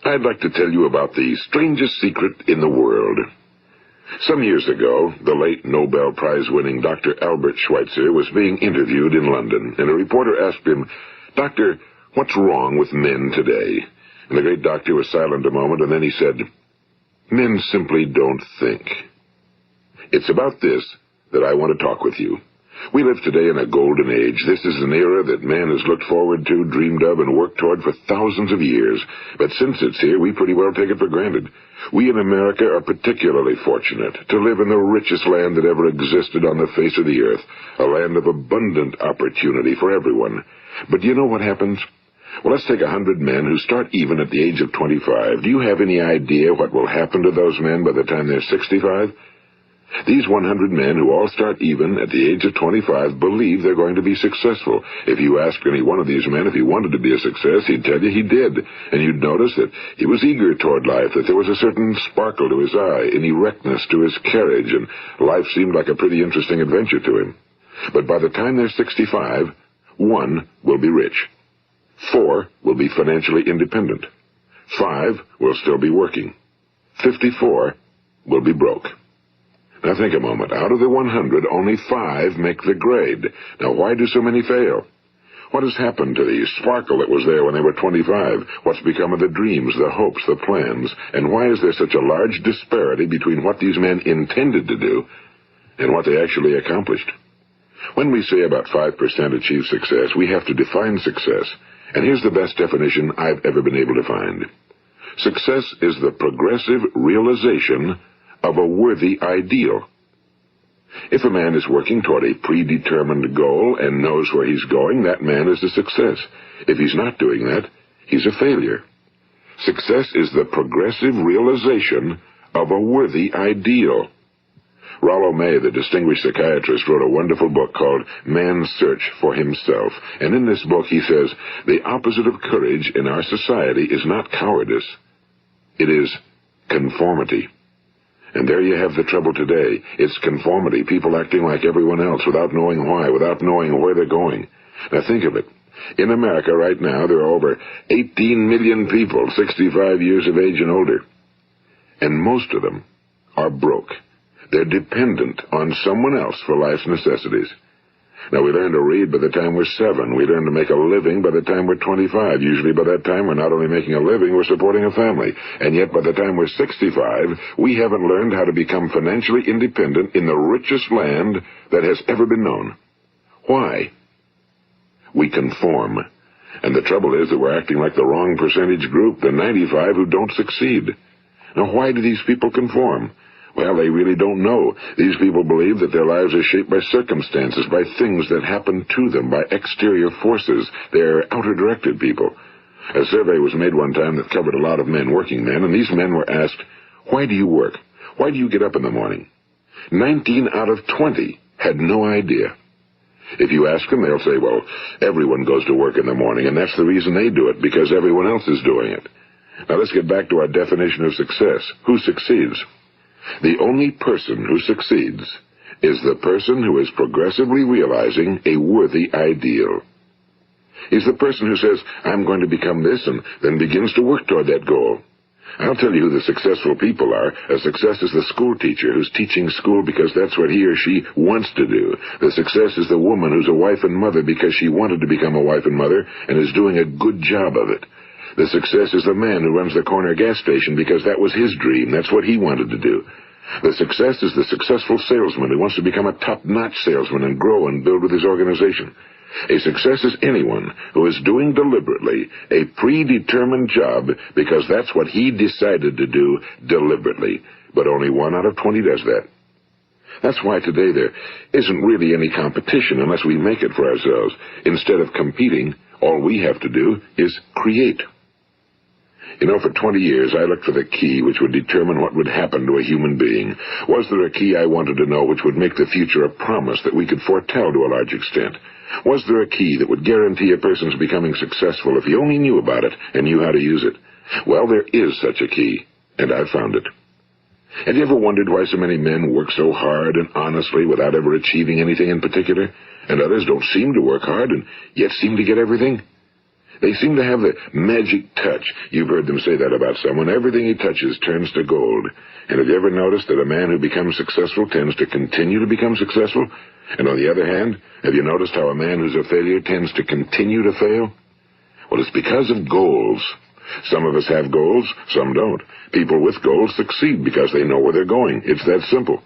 I'd like to tell you about the strangest secret in the world. Some years ago, the late Nobel Prize-winning Dr. Albert Schweitzer was being interviewed in London, and a reporter asked him, "Doctor, what's wrong with men today?" And the great doctor was silent a moment, and then he said, "Men simply don't think." It's about this that I want to talk with you. We live today in a golden age. This is an era that man has looked forward to, dreamed of, and worked toward for thousands of years. But since it's here, we pretty well take it for granted. We in America are particularly fortunate to live in the richest land that ever existed on the face of the earth, a land of abundant opportunity for everyone. But do you know what happens? Well, let's take 100 men who start even at the age of 25. Do you have any idea what will happen to those men by the time they're 65? These 100 men who all start even at the age of 25 believe they're going to be successful. If you asked any one of these men if he wanted to be a success, he'd tell you he did. And you'd notice that he was eager toward life, that there was a certain sparkle to his eye, an erectness to his carriage, and life seemed like a pretty interesting adventure to him. But by the time they're 65, 1 will be rich. 4 will be financially independent. 5 will still be working. 54 will be broke. Now think a moment. Out of the 100, only 5 make the grade. Now why do so many fail? What has happened to the sparkle that was there when they were 25? What's become of the dreams, the hopes, the plans? And why is there such a large disparity between what these men intended to do and what they actually accomplished? When we say about 5% achieve success, we have to define success. And here's the best definition I've ever been able to find. Success is the progressive realization of a worthy ideal. If a man is working toward a predetermined goal and knows where he's going, that man is a success. If he's not doing that, he's a failure. Success is the progressive realization of a worthy ideal. Rollo May, the distinguished psychiatrist, wrote a wonderful book called Man's Search for Himself. And in this book he says, the opposite of courage in our society is not cowardice. It is conformity. And there you have the trouble today. It's conformity, people acting like everyone else without knowing why, without knowing where they're going. Now think of it. In America right now, there are over 18 million people 65 years of age and older. And most of them are broke. They're dependent on someone else for life's necessities. Now, we learn to read by the time we're 7. We learn to make a living by the time we're 25. Usually by that time, we're not only making a living, we're supporting a family. And yet, by the time we're 65, we haven't learned how to become financially independent in the richest land that has ever been known. Why? We conform. And the trouble is that we're acting like the wrong percentage group, the 95 who don't succeed. Now, why do these people conform? Well, they really don't know. These people believe that their lives are shaped by circumstances, by things that happen to them, by exterior forces. They're outer-directed people. A survey was made one time that covered a lot of men, working men, and these men were asked, "Why do you work? Why do you get up in the morning?" 19 out of 20 had no idea. If you ask them, they'll say, well, everyone goes to work in the morning, and that's the reason they do it, because everyone else is doing it. Now let's get back to our definition of success. Who succeeds? The only person who succeeds is the person who is progressively realizing a worthy ideal. He's the person who says, I'm going to become this, and then begins to work toward that goal. I'll tell you who the successful people are. A success is the school teacher who's teaching school because that's what he or she wants to do. The success is the woman who's a wife and mother because she wanted to become a wife and mother and is doing a good job of it. The success is the man who runs the corner gas station because that was his dream. That's what he wanted to do. The success is the successful salesman who wants to become a top-notch salesman and grow and build with his organization. A success is anyone who is doing deliberately a predetermined job because that's what he decided to do deliberately. But only 1 out of 20 does that. That's why today there isn't really any competition unless we make it for ourselves. Instead of competing, all we have to do is create. You know, for 20 years, I looked for the key which would determine what would happen to a human being. Was there a key I wanted to know which would make the future a promise that we could foretell to a large extent? Was there a key that would guarantee a person's becoming successful if he only knew about it and knew how to use it? Well, there is such a key, and I've found it. Have you ever wondered why so many men work so hard and honestly without ever achieving anything in particular, and others don't seem to work hard and yet seem to get everything? They seem to have the magic touch. You've heard them say that about someone. Everything he touches turns to gold. And have you ever noticed that a man who becomes successful tends to continue to become successful? And on the other hand, have you noticed how a man who's a failure tends to continue to fail? Well, it's because of goals. Some of us have goals, some don't. People with goals succeed because they know where they're going. It's that simple.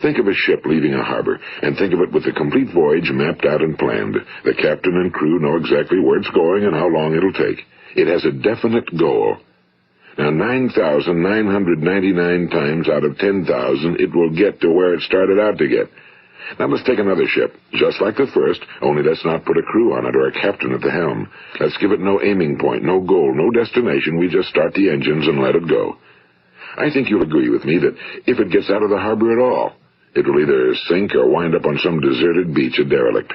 Think of a ship leaving a harbor, and think of it with the complete voyage mapped out and planned. The captain and crew know exactly where it's going and how long it'll take. It has a definite goal. Now, 9,999 times out of 10,000, it will get to where it started out to get. Now, let's take another ship, just like the first, only let's not put a crew on it or a captain at the helm. Let's give it no aiming point, no goal, no destination. We just start the engines and let it go. I think you'll agree with me that if it gets out of the harbor at all, it will either sink or wind up on some deserted beach, a derelict.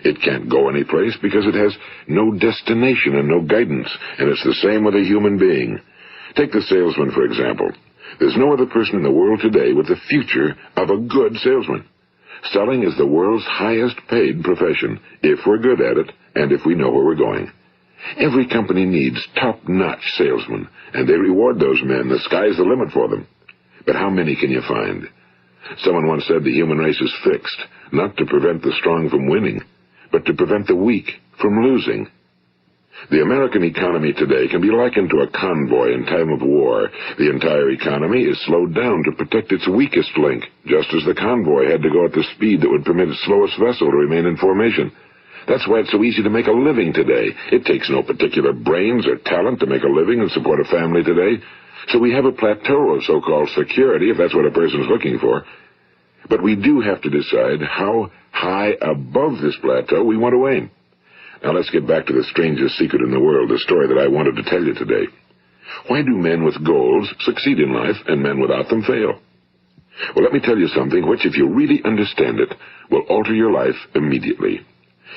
It can't go anyplace because it has no destination and no guidance, and it's the same with a human being. Take the salesman, for example. There's no other person in the world today with the future of a good salesman. Selling is the world's highest paid profession, if we're good at it and if we know where we're going. Every company needs top-notch salesmen, and they reward those men. The sky's the limit for them. But how many can you find? Someone once said the human race is fixed, not to prevent the strong from winning, but to prevent the weak from losing. The American economy today can be likened to a convoy in time of war. The entire economy is slowed down to protect its weakest link, just as the convoy had to go at the speed that would permit its slowest vessel to remain in formation. That's why it's so easy to make a living today. It takes no particular brains or talent to make a living and support a family today. So we have a plateau of so-called security, if that's what a person's looking for. But we do have to decide how high above this plateau we want to aim. Now let's get back to the strangest secret in the world, the story that I wanted to tell you today. Why do men with goals succeed in life and men without them fail? Well, let me tell you something which, if you really understand it, will alter your life immediately.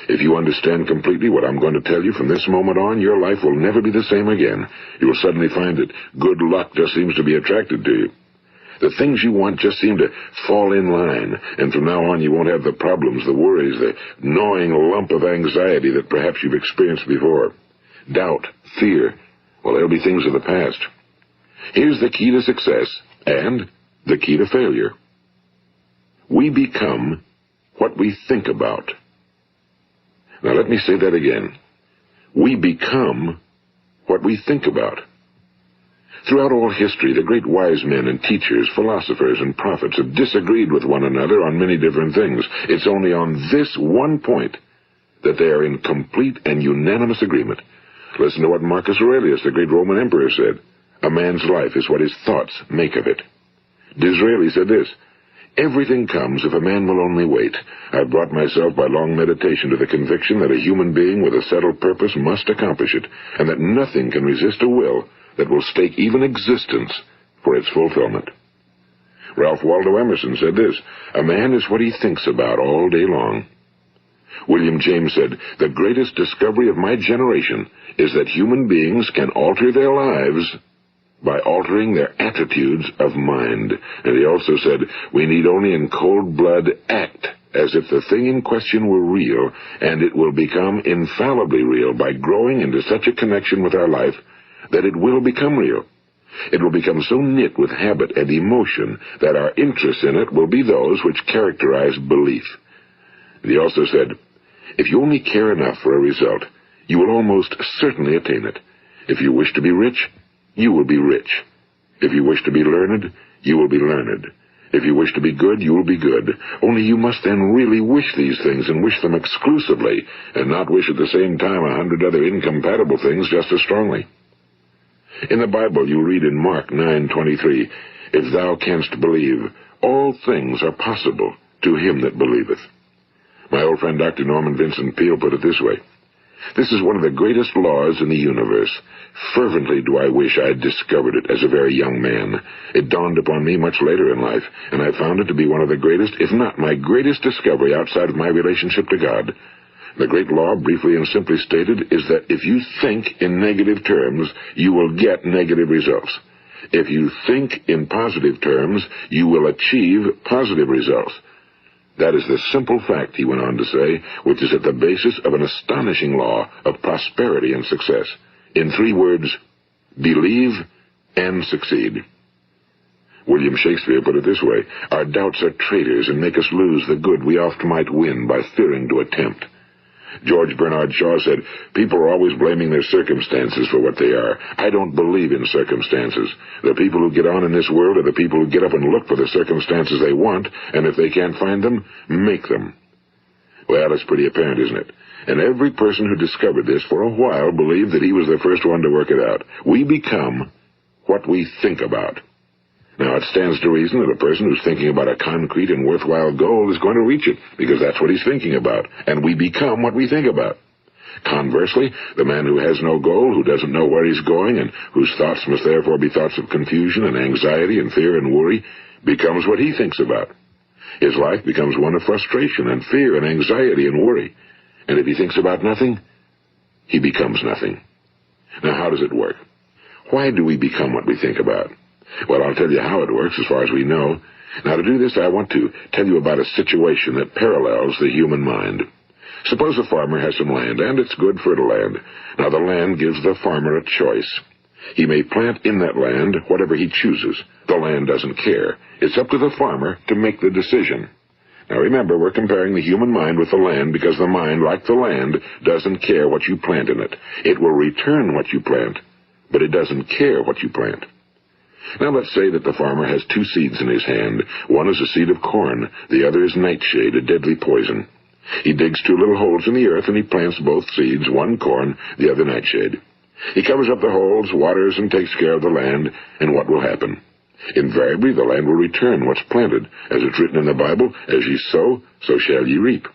If you understand completely what I'm going to tell you from this moment on, your life will never be the same again. You will suddenly find that good luck just seems to be attracted to you. The things you want just seem to fall in line, and from now on you won't have the problems, the worries, the gnawing lump of anxiety that perhaps you've experienced before. Doubt, fear, well, they'll be things of the past. Here's the key to success and the key to failure. We become what we think about. Now let me say that again. We become what we think about. Throughout all history, the great wise men and teachers, philosophers and prophets have disagreed with one another on many different things. It's only on this one point that they are in complete and unanimous agreement. Listen to what Marcus Aurelius, the great Roman emperor, said. A man's life is what his thoughts make of it. Disraeli said this. Everything comes if a man will only wait. I've brought myself by long meditation to the conviction that a human being with a settled purpose must accomplish it, and that nothing can resist a will that will stake even existence for its fulfillment. Ralph Waldo Emerson said this, a man is what he thinks about all day long. William James said, the greatest discovery of my generation is that human beings can alter their lives by altering their attitudes of mind. And he also said, we need only in cold blood act as if the thing in question were real, and it will become infallibly real by growing into such a connection with our life that it will become real. It will become so knit with habit and emotion that our interest in it will be those which characterize belief. And he also said, if you only care enough for a result, you will almost certainly attain it. If you wish to be rich, you will be rich. If you wish to be learned, you will be learned. If you wish to be good, you will be good. Only you must then really wish these things and wish them exclusively, and not wish at the same time 100 other incompatible things just as strongly. In the Bible you read in Mark 9:23, if thou canst believe, all things are possible to him that believeth. My old friend Dr. Norman Vincent Peale put it this way, this is one of the greatest laws in the universe. Fervently do I wish I had discovered it as a very young man. It dawned upon me much later in life, and I found it to be one of the greatest, if not my greatest discovery outside of my relationship to God. The great law, briefly and simply stated, is that if you think in negative terms, you will get negative results. If you think in positive terms, you will achieve positive results. That is the simple fact, he went on to say, which is at the basis of an astonishing law of prosperity and success. In 3 words, believe and succeed. William Shakespeare put it this way: our doubts are traitors and make us lose the good we oft might win by fearing to attempt. George Bernard Shaw said, people are always blaming their circumstances for what they are. I don't believe in circumstances. The people who get on in this world are the people who get up and look for the circumstances they want, and if they can't find them, make them. Well, it's pretty apparent, isn't it? And every person who discovered this for a while believed that he was the first one to work it out. We become what we think about. Now, it stands to reason that a person who's thinking about a concrete and worthwhile goal is going to reach it, because that's what he's thinking about, and we become what we think about. Conversely, the man who has no goal, who doesn't know where he's going, and whose thoughts must therefore be thoughts of confusion and anxiety and fear and worry, becomes what he thinks about. His life becomes one of frustration and fear and anxiety and worry. And if he thinks about nothing, he becomes nothing. Now, how does it work? Why do we become what we think about? Well, I'll tell you how it works as far as we know. Now, to do this, I want to tell you about a situation that parallels the human mind. Suppose a farmer has some land, and it's good fertile land. Now, the land gives the farmer a choice. He may plant in that land whatever he chooses. The land doesn't care. It's up to the farmer to make the decision. Now, remember, we're comparing the human mind with the land because the mind, like the land, doesn't care what you plant in it. It will return what you plant, but it doesn't care what you plant. Now, let's say that the farmer has 2 seeds in his hand. One is a seed of corn. The other is nightshade, a deadly poison. He digs 2 little holes in the earth, and he plants both seeds, one corn, the other nightshade. He covers up the holes, waters, and takes care of the land, and what will happen? Invariably, the land will return what's planted. As it's written in the Bible, as ye sow, so shall ye reap.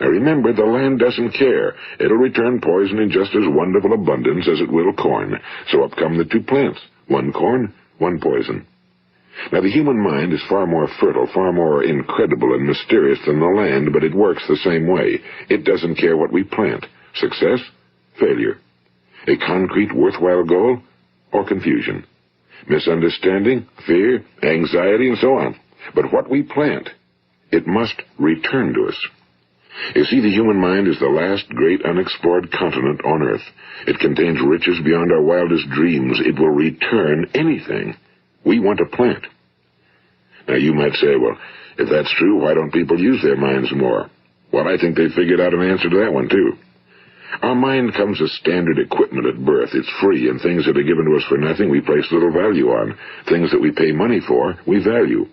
Now remember, the land doesn't care. It'll return poison in just as wonderful abundance as it will corn. So up come the 2 plants, one corn, one poison. Now, the human mind is far more fertile, far more incredible and mysterious than the land, but it works the same way. It doesn't care what we plant. Success, failure. A concrete, worthwhile goal, or confusion. Misunderstanding, fear, anxiety, and so on. But what we plant, it must return to us. You see, the human mind is the last great unexplored continent on Earth. It contains riches beyond our wildest dreams. It will return anything we want to plant. Now, you might say, well, if that's true, why don't people use their minds more? Well, I think they figured out an answer to that one, too. Our mind comes as standard equipment at birth. It's free, and things that are given to us for nothing we place little value on. Things that we pay money for, we value.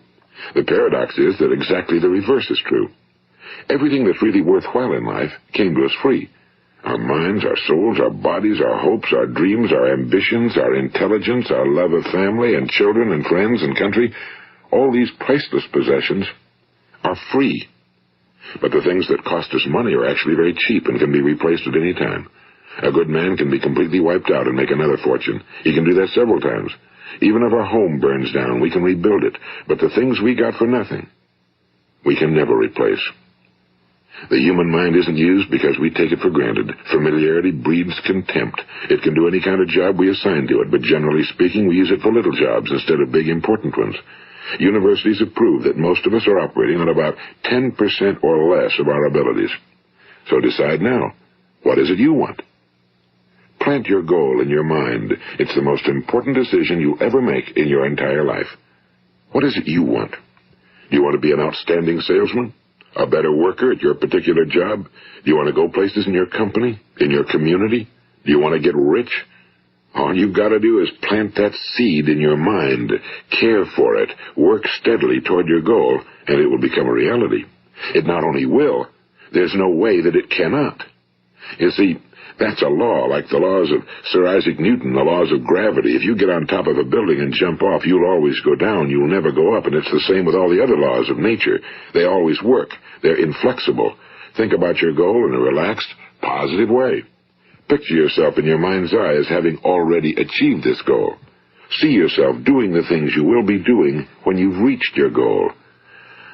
The paradox is that exactly the reverse is true. Everything that's really worthwhile in life came to us free. Our minds, our souls, our bodies, our hopes, our dreams, our ambitions, our intelligence, our love of family and children and friends and country, all these priceless possessions are free. But the things that cost us money are actually very cheap and can be replaced at any time. A good man can be completely wiped out and make another fortune. He can do that several times. Even if our home burns down, we can rebuild it. But the things we got for nothing, we can never replace. The human mind isn't used because we take it for granted. Familiarity breeds contempt. It can do any kind of job we assign to it, but generally speaking, we use it for little jobs instead of big, important ones. Universities have proved that most of us are operating on about 10% or less of our abilities. So decide now, what is it you want? Plant your goal in your mind. It's the most important decision you'll ever make in your entire life. What is it you want? Do you want to be an outstanding salesman? A better worker at your particular job? Do you want to go places in your company? In your community? Do you want to get rich? All you've got to do is plant that seed in your mind, care for it, work steadily toward your goal, and it will become a reality. It not only will, there's no way that it cannot. You see, that's a law, like the laws of Sir Isaac Newton, the laws of gravity. If you get on top of a building and jump off, you'll always go down. You'll never go up, and it's the same with all the other laws of nature. They always work. They're inflexible. Think about your goal in a relaxed, positive way. Picture yourself in your mind's eye as having already achieved this goal. See yourself doing the things you will be doing when you've reached your goal.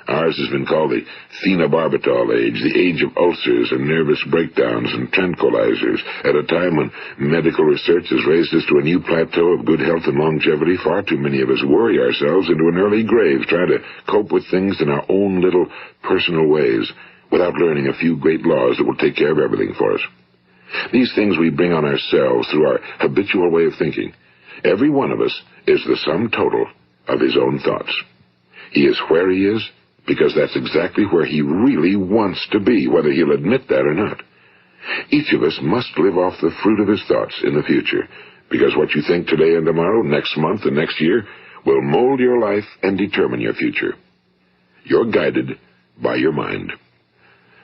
Ours has been called the phenobarbital age, the age of ulcers and nervous breakdowns and tranquilizers, at a time when medical research has raised us to a new plateau of good health and longevity. Far too many of us worry ourselves into an early grave, trying to cope with things in our own little personal ways, without learning a few great laws that will take care of everything for us. These things we bring on ourselves through our habitual way of thinking. Every one of us is the sum total of his own thoughts. He is where he is because that's exactly where he really wants to be, whether he'll admit that or not. Each of us must live off the fruit of his thoughts in the future, because what you think today and tomorrow, next month and next year, will mold your life and determine your future. You're guided by your mind.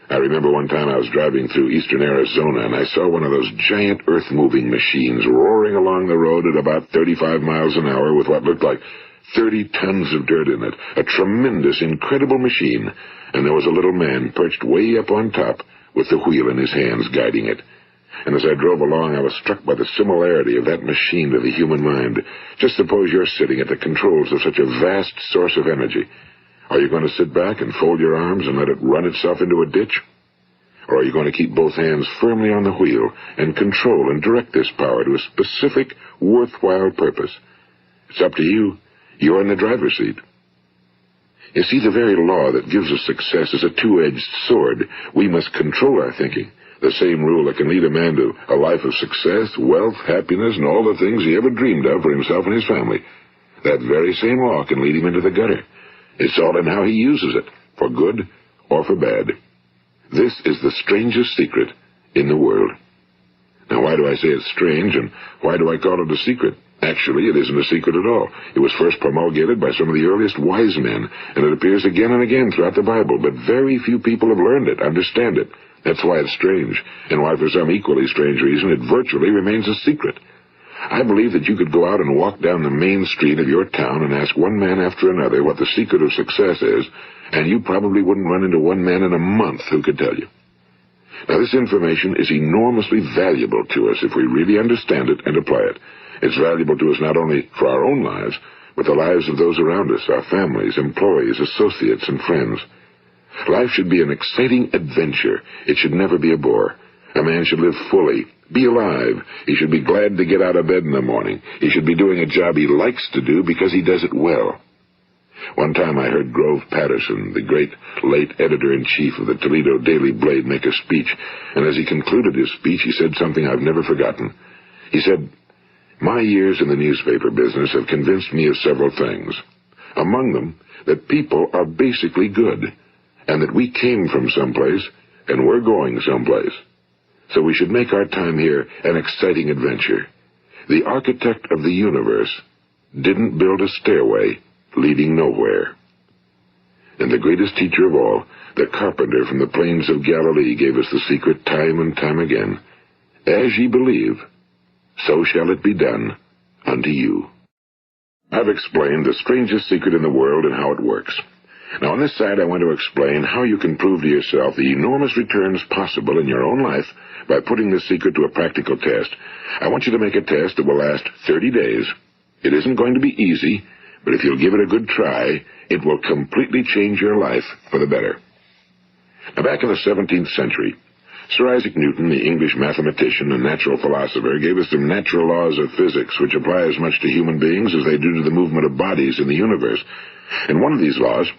I remember one time I was driving through eastern Arizona, and I saw one of those giant earth-moving machines roaring along the road at about 35 miles an hour with what looked like 30 tons of dirt in it. A tremendous, incredible machine, and there was a little man perched way up on top with the wheel in his hands guiding it. And as I drove along, I was struck by the similarity of that machine to the human mind. Just suppose you're sitting at the controls of such a vast source of energy. Are you going to sit back and fold your arms and let it run itself into a ditch? Or are you going to keep both hands firmly on the wheel and control and direct this power to a specific, worthwhile purpose? It's up to you. You're in the driver's seat. You see, the very law that gives us success is a two-edged sword. We must control our thinking. The same rule that can lead a man to a life of success, wealth, happiness, and all the things he ever dreamed of for himself and his family. That very same law can lead him into the gutter. It's all in how he uses it, for good or for bad. This is the strangest secret in the world. Now, why do I say it's strange, and why do I call it a secret? Actually, it isn't a secret at all. It was first promulgated by some of the earliest wise men, and it appears again and again throughout the Bible, but very few people have learned it, understand it. That's why it's strange, and why for some equally strange reason it virtually remains a secret. I believe that you could go out and walk down the main street of your town and ask one man after another what the secret of success is, and you probably wouldn't run into one man in a month who could tell you. Now, this information is enormously valuable to us if we really understand it and apply it. It's valuable to us not only for our own lives, but the lives of those around us, our families, employees, associates, and friends. Life should be an exciting adventure. It should never be a bore. A man should live fully, be alive. He should be glad to get out of bed in the morning. He should be doing a job he likes to do because he does it well. One time I heard Grove Patterson, the great late editor-in-chief of the Toledo Daily Blade, make a speech, and as he concluded his speech, he said something I've never forgotten. He said, "My years in the newspaper business have convinced me of several things. Among them, that people are basically good, and that we came from someplace, and we're going someplace. So we should make our time here an exciting adventure. The architect of the universe didn't build a stairway leading nowhere." And the greatest teacher of all, the carpenter from the plains of Galilee, gave us the secret time and time again. As ye believe, so shall it be done unto you. I've explained the strangest secret in the world and how it works. Now, on this side, I want to explain how you can prove to yourself the enormous returns possible in your own life by putting this secret to a practical test. I want you to make a test that will last 30 days. It isn't going to be easy, but if you'll give it a good try, it will completely change your life for the better. Now, back in the 17th century, Sir Isaac Newton, the English mathematician and natural philosopher, gave us some natural laws of physics which apply as much to human beings as they do to the movement of bodies in the universe. And one of these laws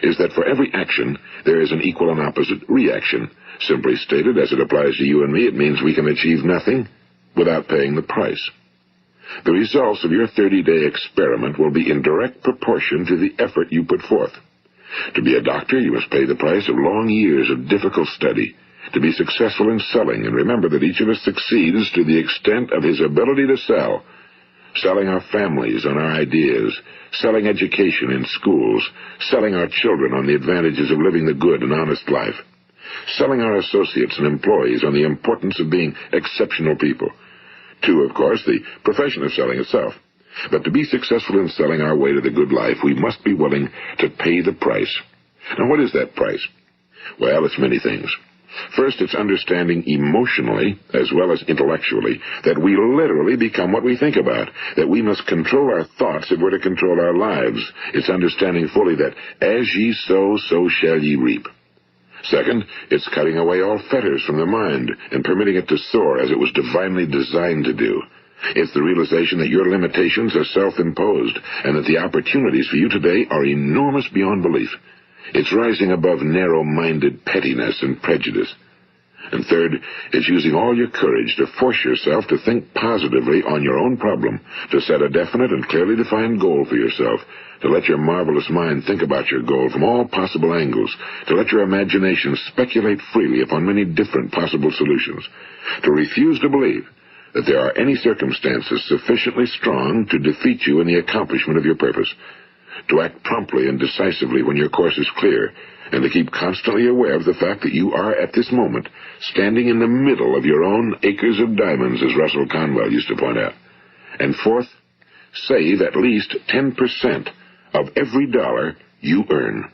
is that for every action, there is an equal and opposite reaction. Simply stated, as it applies to you and me, it means we can achieve nothing without paying the price. The results of your 30-day experiment will be in direct proportion to the effort you put forth. To be a doctor, you must pay the price of long years of difficult study. To be successful in selling, and remember that each of us succeeds to the extent of his ability to sell. Selling our families on our ideas, selling education in schools, selling our children on the advantages of living the good and honest life, selling our associates and employees on the importance of being exceptional people. To, of course, the profession of selling itself. But to be successful in selling our way to the good life, we must be willing to pay the price. Now, what is that price? Well, it's many things. First, it's understanding emotionally, as well as intellectually, that we literally become what we think about, that we must control our thoughts if we're to control our lives. It's understanding fully that as ye sow, so shall ye reap. Second, it's cutting away all fetters from the mind and permitting it to soar as it was divinely designed to do. It's the realization that your limitations are self-imposed and that the opportunities for you today are enormous beyond belief. It's rising above narrow-minded pettiness and prejudice. And third, it's using all your courage to force yourself to think positively on your own problem, to set a definite and clearly defined goal for yourself, to let your marvelous mind think about your goal from all possible angles, to let your imagination speculate freely upon many different possible solutions, to refuse to believe that there are any circumstances sufficiently strong to defeat you in the accomplishment of your purpose, to act promptly and decisively when your course is clear, and to keep constantly aware of the fact that you are, at this moment, standing in the middle of your own acres of diamonds, as Russell Conwell used to point out. And fourth, save at least 10% of every dollar you earn.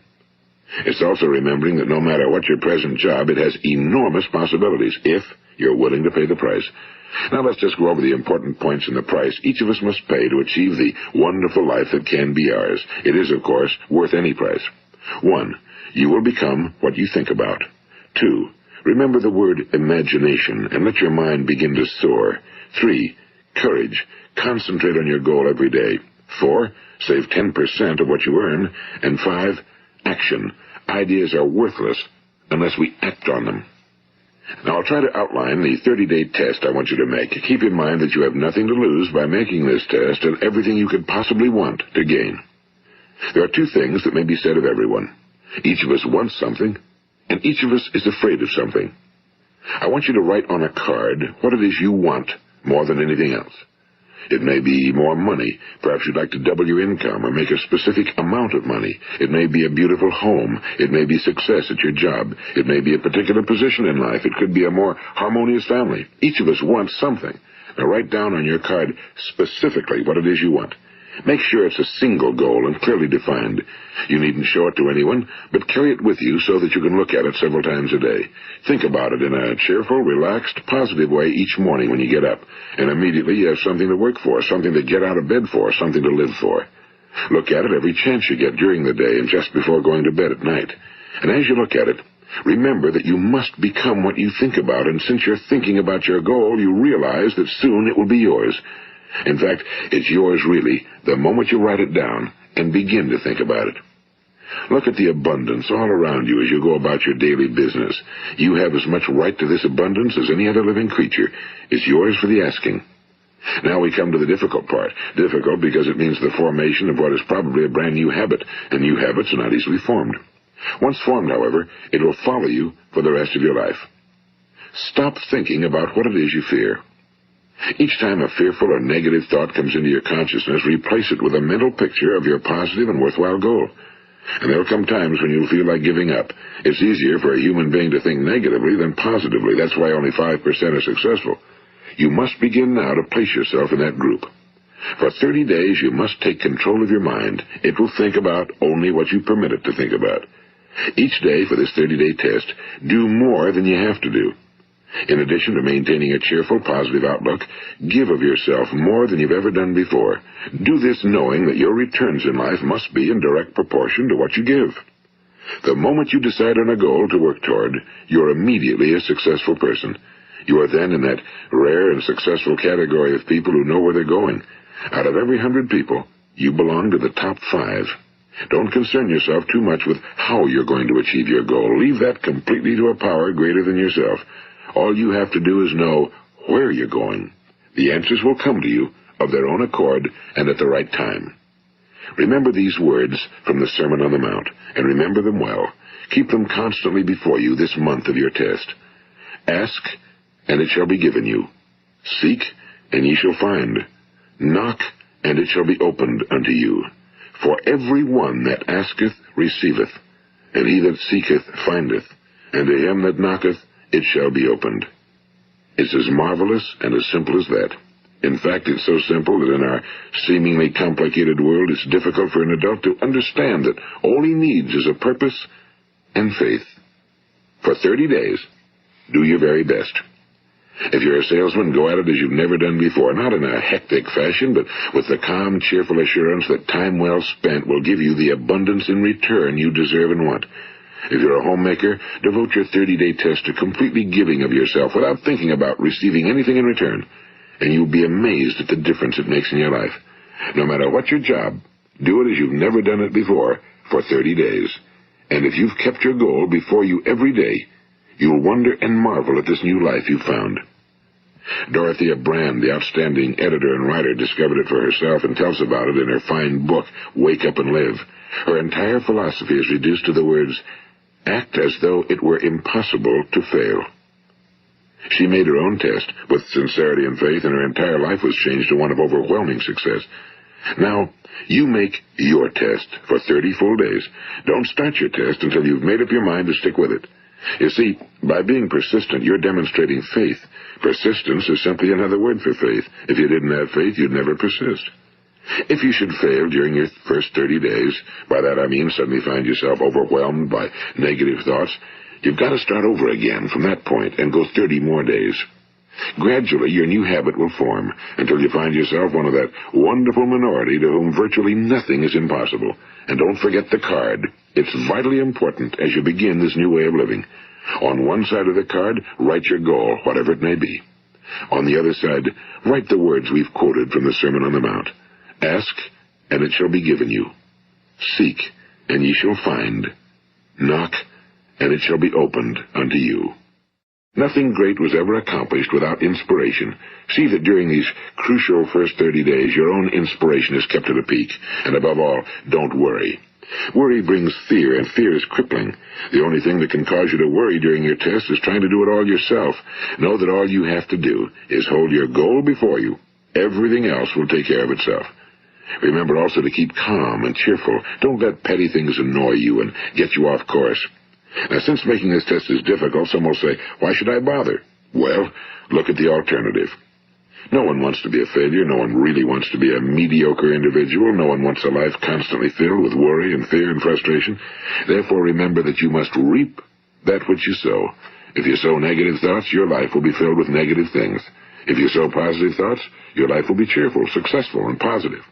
It's also remembering that no matter what your present job, it has enormous possibilities if you're willing to pay the price. Now let's just go over the important points in the price each of us must pay to achieve the wonderful life that can be ours. It is, of course, worth any price. 1. You will become what you think about. 2. Remember the word imagination and let your mind begin to soar. 3. Courage. Concentrate on your goal every day. 4. Save 10% of what you earn. And 5. Action. Ideas are worthless unless we act on them. Now, I'll try to outline the 30-day test I want you to make. Keep in mind that you have nothing to lose by making this test and everything you could possibly want to gain. There are 2 things that may be said of everyone. Each of us wants something, and each of us is afraid of something. I want you to write on a card what it is you want more than anything else. It may be more money. Perhaps you'd like to double your income or make a specific amount of money. It may be a beautiful home. It may be success at your job. It may be a particular position in life. It could be a more harmonious family. Each of us wants something. Now write down on your card specifically what it is you want. Make sure it's a single goal and clearly defined. You needn't show it to anyone, but carry it with you so that you can look at it several times a day. Think about it in a cheerful, relaxed, positive way each morning when you get up, and immediately you have something to work for, something to get out of bed for, something to live for. Look at it every chance you get during the day and just before going to bed at night. And as you look at it, remember that you must become what you think about, and since you're thinking about your goal, you realize that soon it will be yours. In fact, it's yours really the moment you write it down and begin to think about it. Look at the abundance all around you as you go about your daily business. You have as much right to this abundance as any other living creature. It's yours for the asking. Now we come to the difficult part. Difficult because it means the formation of what is probably a brand new habit, and new habits are not easily formed. Once formed, however, it will follow you for the rest of your life. Stop thinking about what it is you fear. Each time a fearful or negative thought comes into your consciousness, replace it with a mental picture of your positive and worthwhile goal. And there will come times when you'll feel like giving up. It's easier for a human being to think negatively than positively. That's why only 5% are successful. You must begin now to place yourself in that group. For 30 days, you must take control of your mind. It will think about only what you permit it to think about. Each day for this 30-day test, do more than you have to do. In addition to maintaining a cheerful, positive outlook, give of yourself more than you've ever done before. Do this knowing that your returns in life must be in direct proportion to what you give. The moment you decide on a goal to work toward, you're immediately a successful person. You are then in that rare and successful category of people who know where they're going. Out of every 100 people, you belong to the top 5. Don't concern yourself too much with how you're going to achieve your goal. Leave that completely to a power greater than yourself. All you have to do is know where you're going. The answers will come to you of their own accord and at the right time. Remember these words from the Sermon on the Mount, and remember them well. Keep them constantly before you this month of your test. Ask, and it shall be given you. Seek, and ye shall find. Knock, and it shall be opened unto you. For every one that asketh receiveth, and he that seeketh findeth, and to him that knocketh it shall be opened. It's as marvelous and as simple as that. In fact, it's so simple that in our seemingly complicated world, it's difficult for an adult to understand that all he needs is a purpose and faith. For 30 days, Do your very best. If you're a salesman, go at it as you've never done before, not in a hectic fashion, but with the calm, cheerful assurance that time well spent will give you the abundance in return you deserve and want. If you're a homemaker, devote your 30-day test to completely giving of yourself without thinking about receiving anything in return, and you'll be amazed at the difference it makes in your life. No matter what your job, do it as you've never done it before for 30 days. And if you've kept your goal before you every day, you'll wonder and marvel at this new life you've found. Dorothea Brand, the outstanding editor and writer, discovered it for herself and tells about it in her fine book, Wake Up and Live. Her entire philosophy is reduced to the words, act as though it were impossible to fail. She made her own test with sincerity and faith, and her entire life was changed to one of overwhelming success. Now, you make your test for 30 full days. Don't start your test until you've made up your mind to stick with it. You see, by being persistent, you're demonstrating faith. Persistence is simply another word for faith. If you didn't have faith, you'd never persist. If you should fail during your first 30 days, by that I mean suddenly find yourself overwhelmed by negative thoughts, you've got to start over again from that point and go 30 more days. Gradually, your new habit will form until you find yourself one of that wonderful minority to whom virtually nothing is impossible. And don't forget the card. It's vitally important as you begin this new way of living. On one side of the card, write your goal, whatever it may be. On the other side, write the words we've quoted from the Sermon on the Mount. Ask, and it shall be given you. Seek, and ye shall find. Knock, and it shall be opened unto you. Nothing great was ever accomplished without inspiration. See that during these crucial first 30 days, your own inspiration is kept at a peak. And above all, don't worry. Worry brings fear, and fear is crippling. The only thing that can cause you to worry during your test is trying to do it all yourself. Know that all you have to do is hold your goal before you. Everything else will take care of itself. Remember also to keep calm and cheerful. Don't let petty things annoy you and get you off course. Now, since making this test is difficult, some will say, why should I bother? Well, look at the alternative. No one wants to be a failure. No one really wants to be a mediocre individual. No one wants a life constantly filled with worry and fear and frustration. Therefore, remember that you must reap that which you sow. If you sow negative thoughts, your life will be filled with negative things. If you sow positive thoughts, your life will be cheerful, successful, and positive.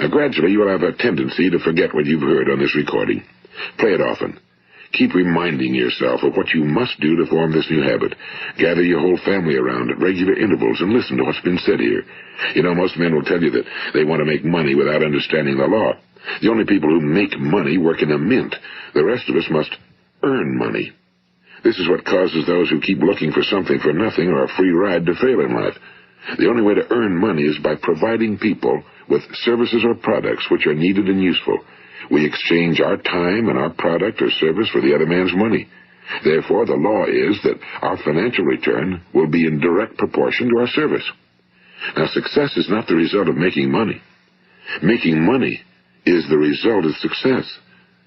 Now, gradually, you will have a tendency to forget what you've heard on this recording. Play it often. Keep reminding yourself of what you must do to form this new habit. Gather your whole family around at regular intervals and listen to what's been said here. You know, most men will tell you that they want to make money without understanding the law. The only people who make money work in a mint. The rest of us must earn money. This is what causes those who keep looking for something for nothing or a free ride to fail in life. The only way to earn money is by providing people with services or products which are needed and useful. We exchange our time and our product or service for the other man's money. Therefore, the law is that our financial return will be in direct proportion to our service. Now, success is not the result of making money. Making money is the result of success,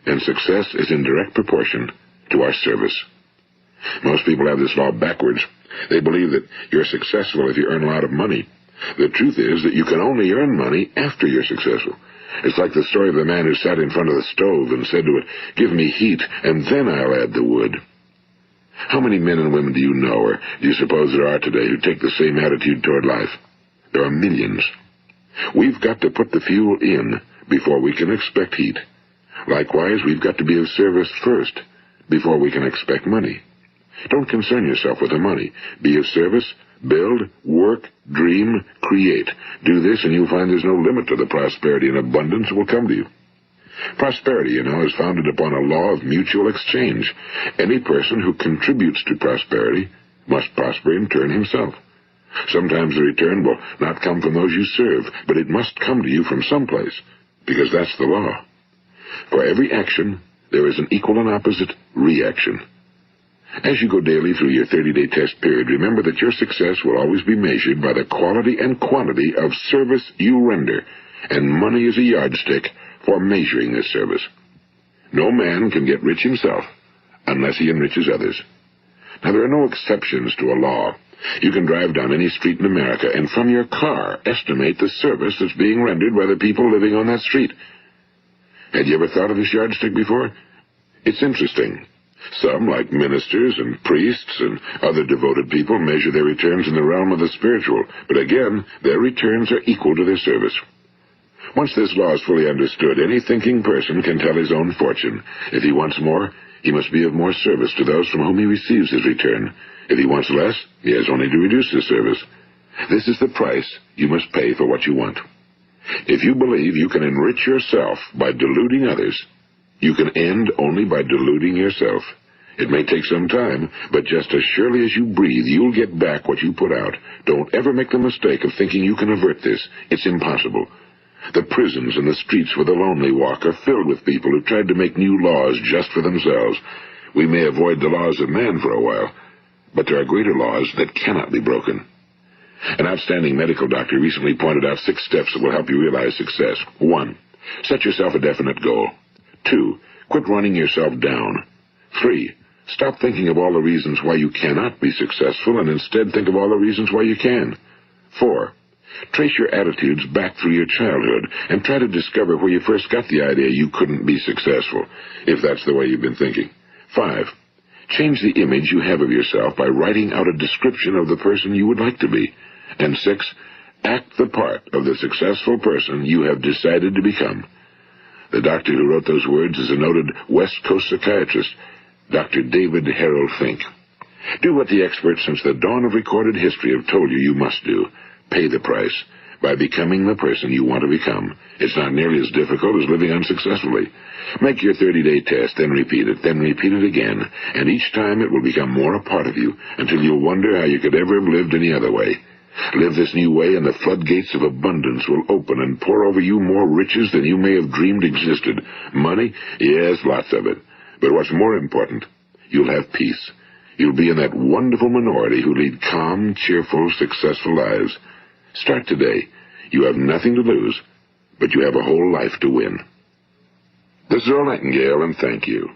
and success is in direct proportion to our service. Most people have this law backwards. They believe that you're successful if you earn a lot of money. The truth is that you can only earn money after you're successful. It's like the story of the man who sat in front of the stove and said to it, give me heat, and then I'll add the wood. How many men and women do you know, or do you suppose there are today, who take the same attitude toward life? There are millions. We've got to put the fuel in before we can expect heat. Likewise, we've got to be of service first before we can expect money. Don't concern yourself with the money. Be of service. Build, work, dream, create. Do this, and you'll find there's no limit to the prosperity and abundance that will come to you. Prosperity, you know, is founded upon a law of mutual exchange. Any person who contributes to prosperity must prosper in turn himself. Sometimes the return will not come from those you serve, but it must come to you from someplace, because that's the law. For every action, there is an equal and opposite reaction. As you go daily through your 30-day test period, remember that your success will always be measured by the quality and quantity of service you render, and money is a yardstick for measuring this service. No man can get rich himself unless he enriches others. Now, there are no exceptions to a law. You can drive down any street in America and from your car estimate the service that's being rendered by the people living on that street. Had you ever thought of this yardstick before? It's interesting. Some, like ministers and priests and other devoted people, measure their returns in the realm of the spiritual, but again, their returns are equal to their service. Once this law is fully understood, any thinking person can tell his own fortune. If he wants more, he must be of more service to those from whom he receives his return. If he wants less, he has only to reduce his service. This is the price you must pay for what you want. If you believe you can enrich yourself by deluding others, you can end only by deluding yourself. It may take some time, but just as surely as you breathe, you'll get back what you put out. Don't ever make the mistake of thinking you can avert this. It's impossible. The prisons and the streets where the lonely walk are filled with people who tried to make new laws just for themselves. We may avoid the laws of man for a while, but there are greater laws that cannot be broken. An outstanding medical doctor recently pointed out 6 steps that will help you realize success. 1. Set yourself a definite goal. 2. Quit running yourself down. 3. Stop thinking of all the reasons why you cannot be successful and instead think of all the reasons why you can. 4. Trace your attitudes back through your childhood and try to discover where you first got the idea you couldn't be successful, if that's the way you've been thinking. 5. Change the image you have of yourself by writing out a description of the person you would like to be. And 6. Act the part of the successful person you have decided to become. The doctor who wrote those words is a noted West Coast psychiatrist, Dr. David Harold Fink. Do what the experts since the dawn of recorded history have told you you must do. Pay the price by becoming the person you want to become. It's not nearly as difficult as living unsuccessfully. Make your 30-day test, then repeat it again, and each time it will become more a part of you until you'll wonder how you could ever have lived any other way. Live this new way, and the floodgates of abundance will open and pour over you more riches than you may have dreamed existed. Money? Yes, lots of it. But what's more important, you'll have peace. You'll be in that wonderful minority who lead calm, cheerful, successful lives. Start today. You have nothing to lose, but you have a whole life to win. This is Earl Nightingale, and thank you.